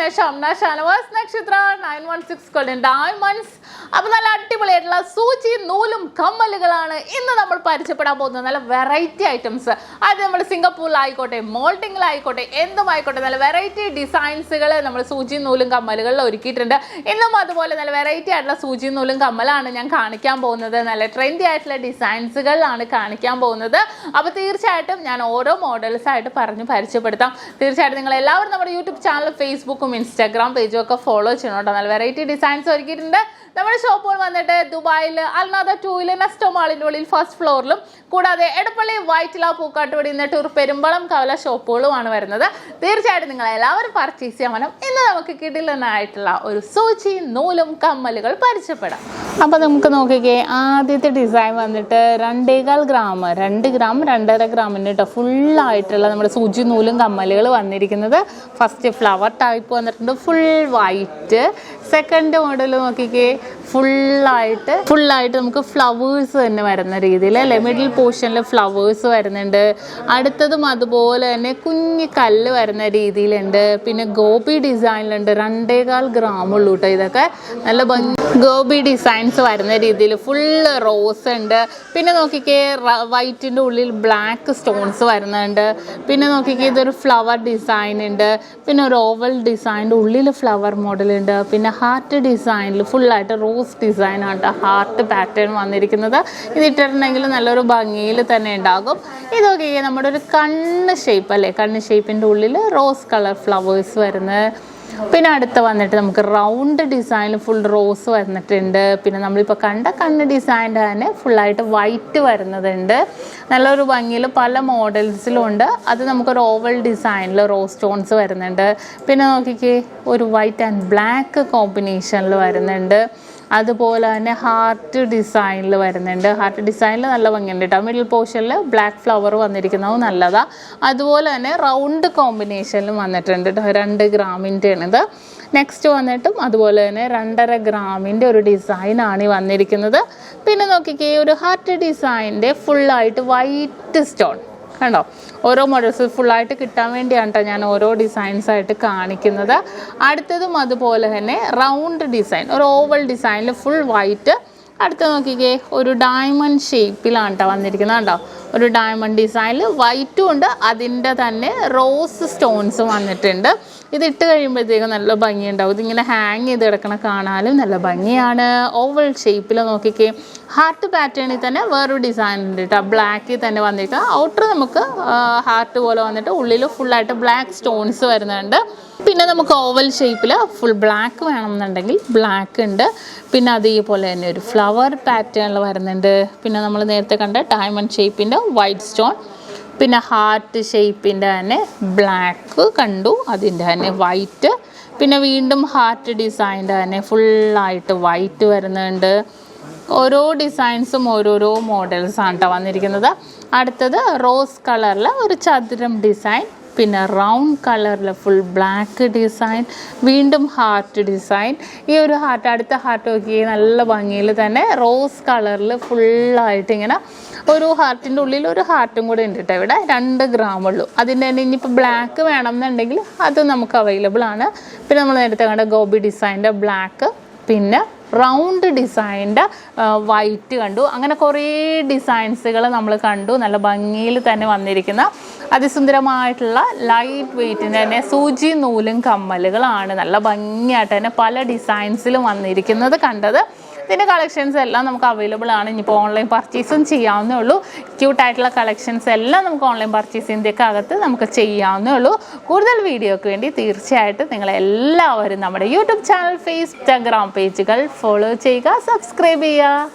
SHAMNA Shanavas Nakshathra 916 golden diamonds. അപ്പോൾ നല്ല അടിപൊളിയായിട്ടുള്ള സൂചി നൂലും കമ്മലുകളാണ് ഇന്ന് നമ്മൾ പരിചയപ്പെടാൻ പോകുന്നത്. നല്ല വെറൈറ്റി ഐറ്റംസ്. അത് നമ്മൾ സിംഗപ്പൂരിലായിക്കോട്ടെ മോൾട്ടിങ്ങിലായിക്കോട്ടെ എന്തുമായിക്കോട്ടെ നല്ല വെറൈറ്റി ഡിസൈൻസുകൾ നമ്മൾ സൂചി നൂലും കമ്മലുകളിൽ ഒരുക്കിയിട്ടുണ്ട്. ഇന്നും അതുപോലെ നല്ല വെറൈറ്റി ആയിട്ടുള്ള സൂചി നൂലും കമ്മലാണ് ഞാൻ കാണിക്കാൻ പോകുന്നത്. നല്ല ട്രെൻഡി ആയിട്ടുള്ള ഡിസൈൻസുകളാണ് കാണിക്കാൻ പോകുന്നത്. അപ്പോൾ തീർച്ചയായിട്ടും ഞാൻ ഓരോ മോഡൽസ് ആയിട്ട് പറഞ്ഞ് പരിചയപ്പെടുത്താം. തീർച്ചയായിട്ടും നിങ്ങൾ എല്ലാവരും നമ്മുടെ യൂട്യൂബ് ചാനൽ ഫേസ്ബുക്കും ഇൻസ്റ്റാഗ്രാം പേജും ഒക്കെ ഫോളോ ചെയ്യണം കേട്ടോ. നല്ല വെറൈറ്റി ഡിസൈൻസ് ഒരുക്കിയിട്ടുണ്ട്. നമ്മുടെ ഷോപ്പുകൾ വന്നിട്ട് ദുബായിൽ അൽനാദ 2 നെസ്റ്റോ മാളിൻ്റെ ഉള്ളിൽ ഫസ്റ്റ് ഫ്ലോറിലും കൂടാതെ എടപ്പള്ളി വൈറ്റില പൂക്കാട്ടുപടി നെട്ടൂർ പെരുമ്പളം കവല ഷോപ്പുകളുമാണ് വരുന്നത്. തീർച്ചയായിട്ടും നിങ്ങൾ എല്ലാവരും പർച്ചേസ് ചെയ്യാൻ വേണം. ഇന്ന് നമുക്ക് കിടിലനായിട്ടുള്ള ഒരു സൂചി നൂലും കമ്മലുകൾ പരിചയപ്പെടാം. അപ്പോൾ നമുക്ക് നോക്കിക്കേ, ആദ്യത്തെ ഡിസൈൻ വന്നിട്ട് 2.25 ഗ്രാം 2 ഗ്രാം 2.5 ഗ്രാമിൻ്റെ കേട്ടോ ഫുള്ളായിട്ടുള്ള നമ്മുടെ സൂചി നൂലും കമ്മലുകൾ വന്നിരിക്കുന്നത്. ഫസ്റ്റ് ഫ്ലവർ ടൈപ്പ് വന്നിട്ടുണ്ട്, ഫുൾ വൈറ്റ്. സെക്കൻഡ് മോഡൽ നോക്കിക്കേ, ഫുള്ളായിട്ട് നമുക്ക് ഫ്ലവേഴ്സ് തന്നെ വരുന്ന രീതിയിൽ അല്ലേ, മിഡിൽ പോർഷനിൽ ഫ്ലവേഴ്സ് വരുന്നുണ്ട്. അടുത്തതും അതുപോലെ തന്നെ കുഞ്ഞ് കല്ല് വരുന്ന രീതിയിലുണ്ട്. പിന്നെ ഗോപി ഡിസൈനിലുണ്ട്. 2.25 ഗ്രാം ഉള്ളൂ കേട്ടോ. ഇതൊക്കെ നല്ല ഗോപി ഡിസൈൻസ് വരുന്ന രീതിയിൽ ഫുള്ള് റോസ് ഉണ്ട്. പിന്നെ നോക്കിക്കേ, വൈറ്റിൻ്റെ ഉള്ളിൽ ബ്ലാക്ക് സ്റ്റോൺസ് വരുന്നുണ്ട്. പിന്നെ നോക്കിക്കേ, ഇതൊരു ഫ്ലവർ ഡിസൈൻ ഉണ്ട്. പിന്നെ ഒരു ഓവൽ ഡിസൈൻ്റെ ഉള്ളിൽ ഫ്ലവർ മോഡൽ ഉണ്ട്. പിന്നെ ഹാർട്ട് ഡിസൈനിൽ ഫുള്ളായിട്ട് റോസ് ഡിസൈനാണ് ഹാർട്ട് പാറ്റേൺ വന്നിരിക്കുന്നത്. ഇതിട്ടിട്ടുണ്ടെങ്കിൽ നല്ലൊരു ഭംഗിയിൽ തന്നെ ഉണ്ടാകും. ഇതൊക്കെ നമ്മുടെ ഒരു കണ്ണ് ഷേപ്പ് അല്ലേ, കണ്ണ് ഷേപ്പിൻ്റെ ഉള്ളിൽ റോസ് കളർ ഫ്ലവേഴ്സ് വരുന്നത്. പിന്നെ അടുത്ത് വന്നിട്ട് നമുക്ക് റൗണ്ട് ഡിസൈനിൽ ഫുൾ റോസ് വന്നിട്ടുണ്ട്. പിന്നെ നമ്മളിപ്പോൾ കണ്ട കണ്ണ് ഡിസൈൻ്റെ തന്നെ ഫുള്ളായിട്ട് വൈറ്റ് വരുന്നതുണ്ട്. നല്ലൊരു ഭംഗിയിൽ പല മോഡൽസിലും ഉണ്ട്. അത് നമുക്കൊരു ഓവൽ ഡിസൈനിൽ റോസ് സ്റ്റോൺസ് വരുന്നുണ്ട്. പിന്നെ നോക്കിക്കേ, ഒരു വൈറ്റ് ആൻഡ് ബ്ലാക്ക് കോമ്പിനേഷനിൽ വരുന്നുണ്ട്. അതുപോലെ തന്നെ ഹാർട്ട് ഡിസൈനിൽ വരുന്നുണ്ട്. ഹാർട്ട് ഡിസൈനിൽ നല്ല ഭംഗിയുണ്ട് കേട്ടോ. മിഡിൽ പോർഷനിൽ ബ്ലാക്ക് ഫ്ലവർ വന്നിരിക്കുന്നത് നല്ലതാണ്. അതുപോലെ തന്നെ റൗണ്ട് കോമ്പിനേഷനിലും വന്നിട്ടുണ്ട് കേട്ടോ. 2 ഗ്രാമിൻ്റെ ആണിത്. നെക്സ്റ്റ് വന്നിട്ടും അതുപോലെ തന്നെ 2.5 ഗ്രാമിൻ്റെ ഒരു ഡിസൈനാണ് ഈ വന്നിരിക്കുന്നത്. പിന്നെ നോക്കിക്കേ, ഒരു ഹാർട്ട് ഡിസൈനിൻ്റെ ഫുള്ളായിട്ട് വൈറ്റ് സ്റ്റോൺ കണ്ടോ. ഓരോ മോഡൽസ് ഫുള്ളായിട്ട് കിട്ടാൻ വേണ്ടിയാണ് കേട്ടോ ഞാൻ ഓരോ ഡിസൈൻസ് ആയിട്ട് കാണിക്കുന്നത്. അടുത്തതും അതുപോലെ തന്നെ റൗണ്ട് ഡിസൈൻ, ഒരു ഓവൽ ഡിസൈനിൽ ഫുൾ വൈറ്റ്. അടുത്ത് നോക്കിക്കേ, ഒരു ഡയമണ്ട് ഷേപ്പിലാണ് കേട്ടോ വന്നിരിക്കുന്നത് കണ്ടോ. ഒരു ഡയമണ്ട് ഡിസൈനിൽ വൈറ്റും ഉണ്ട്, അതിൻ്റെ തന്നെ റോസ് സ്റ്റോൺസും വന്നിട്ടുണ്ട്. ഇതിട്ട് കഴിയുമ്പോഴത്തേക്കും നല്ല ഭംഗിയുണ്ടാവും. ഇതിങ്ങനെ ഹാങ് ചെയ്ത് കിടക്കണ കാണാനും നല്ല ഭംഗിയാണ്. ഓവൽ ഷേപ്പിൽ നോക്കിക്കേ, ഹാർട്ട് പാറ്റേണിൽ തന്നെ വേറൊരു ഡിസൈൻ ഉണ്ട് കേട്ടോ. ബ്ലാക്കിൽ തന്നെ വന്നിരിക്കുക. ഔട്ടർ നമുക്ക് ഹാർട്ട് പോലെ വന്നിട്ട് ഉള്ളിൽ ഫുള്ളായിട്ട് ബ്ലാക്ക് സ്റ്റോൺസ് വരുന്നുണ്ട്. പിന്നെ നമുക്ക് ഓവൽ ഷേപ്പിൽ ഫുൾ ബ്ലാക്ക് വേണമെന്നുണ്ടെങ്കിൽ ബ്ലാക്ക് ഉണ്ട്. പിന്നെ അതേപോലെ തന്നെ ഒരു ഫ്ലവർ പാറ്റേണിൽ വരുന്നുണ്ട്. പിന്നെ നമ്മൾ നേരത്തെ കണ്ട ഡയമണ്ട് ഷേപ്പിൻ്റെ വൈറ്റ് സ്റ്റോൺ, പിന്നെ ഹാർട്ട് ഷേപ്പിൻ്റെ തന്നെ ബ്ലാക്ക് കണ്ടു, അതിൻ്റെ തന്നെ വൈറ്റ്. പിന്നെ വീണ്ടും ഹാർട്ട് ഡിസൈൻ്റെ തന്നെ ഫുള്ളായിട്ട് വൈറ്റ് വരുന്നുണ്ട്. ഓരോ ഡിസൈൻസും ഓരോരോ മോഡൽസാണ് കേട്ടോ വന്നിരിക്കുന്നത്. അടുത്തത് റോസ് കളറിൽ ഒരു ചതുരം ഡിസൈൻ, പിന്നെ റൗണ്ട് കളറിൽ ഫുൾ ബ്ലാക്ക് ഡിസൈൻ, വീണ്ടും ഹാർട്ട് ഡിസൈൻ. ഈ ഒരു ഹാർട്ട്, അടുത്ത ഹാർട്ട് നോക്കി നല്ല ഭംഗിയിൽ തന്നെ റോസ് കളറിൽ ഫുള്ളായിട്ട് ഇങ്ങനെ ഒരു ഹാർട്ടിൻ്റെ ഉള്ളിൽ ഒരു ഹാർട്ടും കൂടെ ഉണ്ട് കേട്ടോ. ഇവിടെ 2 ഗ്രാം ഉള്ളൂ. അതിൻ്റെ തന്നെ ഇനിയിപ്പോൾ ബ്ലാക്ക് വേണമെന്നുണ്ടെങ്കിൽ അത് നമുക്ക് അവൈലബിൾ ആണ്. പിന്നെ നമ്മൾ നേരത്തെ കണ്ട ഗോപി ഡിസൈൻ്റെ ബ്ലാക്ക്, പിന്നെ റൗണ്ട് ഡിസൈൻ്റെ വൈറ്റ് കണ്ടു. അങ്ങനെ കുറേ ഡിസൈൻസുകൾ നമ്മൾ കണ്ടു. നല്ല ഭംഗിയിൽ തന്നെ വന്നിരിക്കുന്ന അതിസുന്ദരമായിട്ടുള്ള ലൈറ്റ് വെയ്റ്റിൻ്റെ തന്നെ സൂചി നൂലും കമ്മലുകളാണ് നല്ല ഭംഗിയായിട്ട് തന്നെ പല ഡിസൈൻസിലും വന്നിരിക്കുന്നത് കണ്ടത്. ഇതിൻ്റെ കളക്ഷൻസ് എല്ലാം നമുക്ക് അവൈലബിൾ ആണ്. ഇനിയിപ്പോൾ ഓൺലൈൻ പർച്ചേസും ചെയ്യാവുന്നേ ഉള്ളൂ. ക്യൂട്ടായിട്ടുള്ള കളക്ഷൻസ് എല്ലാം നമുക്ക് ഓൺലൈൻ പർച്ചേസിൻ്റെയൊക്കെ അകത്ത് നമുക്ക് ചെയ്യാവുന്നേ ഉള്ളൂ. കൂടുതൽ വീഡിയോയ്ക്ക് വേണ്ടി തീർച്ചയായിട്ടും നിങ്ങളെല്ലാവരും നമ്മുടെ യൂട്യൂബ് ചാനൽ, ഇൻസ്റ്റാഗ്രാം പേജുകൾ ഫോളോ ചെയ്യുക, സബ്സ്ക്രൈബ് ചെയ്യുക.